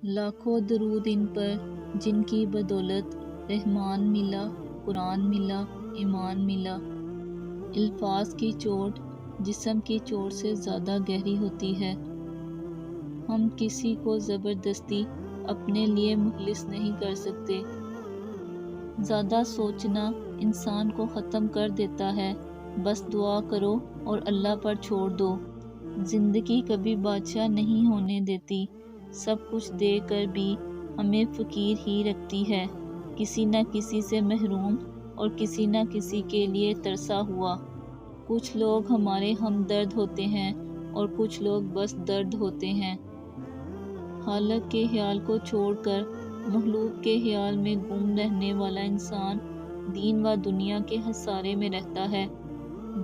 لاکھوں درود ان پر جن کی بدولت رحمان ملا، قرآن ملا، ایمان ملا۔ الفاظ کی چوٹ جسم کی چوٹ سے زیادہ گہری ہوتی ہے۔ ہم کسی کو زبردستی اپنے لیے مخلص نہیں کر سکتے۔ زیادہ سوچنا انسان کو ختم کر دیتا ہے۔ بس دعا کرو اور اللہ پر چھوڑ دو۔ زندگی کبھی بادشاہ نہیں ہونے دیتی، سب کچھ دے کر بھی ہمیں فقیر ہی رکھتی ہے، کسی نہ کسی سے محروم اور کسی نہ کسی کے لیے ترسا ہوا۔ کچھ لوگ ہمارے ہمدرد ہوتے ہیں اور کچھ لوگ بس درد ہوتے ہیں۔ خالق کے خیال کو چھوڑ کر مخلوق کے خیال میں گم رہنے والا انسان دین و دنیا کے خسارے میں رہتا ہے۔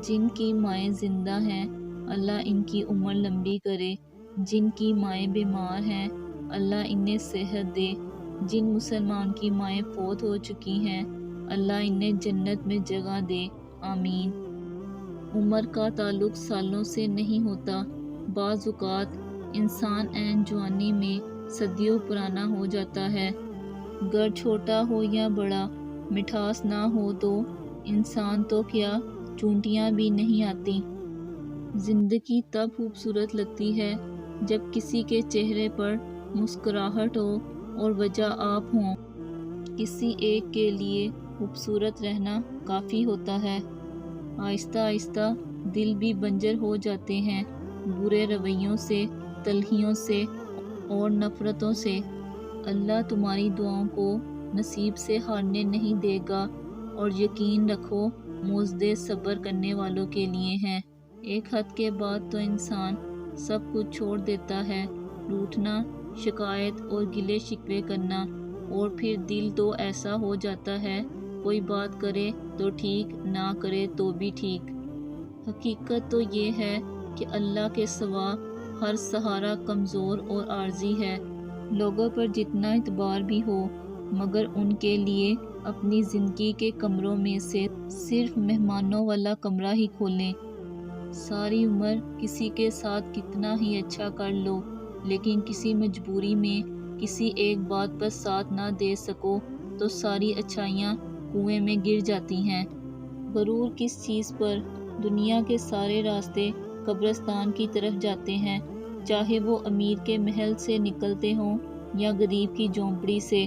جن کی مائیں زندہ ہیں اللہ ان کی عمر لمبی کرے، جن کی مائیں بیمار ہیں اللہ انہیں صحت دے، جن مسلمان کی مائیں فوت ہو چکی ہیں اللہ انہیں جنت میں جگہ دے، آمین۔ عمر کا تعلق سالوں سے نہیں ہوتا، بعض اوقات انسان عین جوانی میں صدیوں پرانا ہو جاتا ہے۔ گھر چھوٹا ہو یا بڑا، مٹھاس نہ ہو تو انسان تو کیا چونٹیاں بھی نہیں آتی۔ زندگی تب خوبصورت لگتی ہے جب کسی کے چہرے پر مسکراہٹ ہو اور وجہ آپ ہوں۔ کسی ایک کے لیے خوبصورت رہنا کافی ہوتا ہے۔ آہستہ آہستہ دل بھی بنجر ہو جاتے ہیں، برے رویوں سے، تلخیوں سے اور نفرتوں سے۔ اللہ تمہاری دعاؤں کو نصیب سے ہارنے نہیں دے گا، اور یقین رکھو موجزے صبر کرنے والوں کے لیے ہیں۔ ایک حد کے بعد تو انسان سب کچھ چھوڑ دیتا ہے، روٹھنا، شکایت اور گلے شکوے کرنا، اور پھر دل تو ایسا ہو جاتا ہے کوئی بات کرے تو ٹھیک، نہ کرے تو بھی ٹھیک۔ حقیقت تو یہ ہے کہ اللہ کے سوا ہر سہارا کمزور اور عارضی ہے۔ لوگوں پر جتنا اعتبار بھی ہو، مگر ان کے لیے اپنی زندگی کے کمروں میں سے صرف مہمانوں والا کمرہ ہی کھولیں۔ ساری عمر کسی کے ساتھ کتنا ہی اچھا کر لو، لیکن کسی مجبوری میں کسی ایک بات پر ساتھ نہ دے سکو تو ساری اچھائیاں کنویں میں گر جاتی ہیں۔ غرور کس چیز پر؟ دنیا کے سارے راستے قبرستان کی طرف جاتے ہیں، چاہے وہ امیر کے محل سے نکلتے ہوں یا غریب کی جھونپڑی سے۔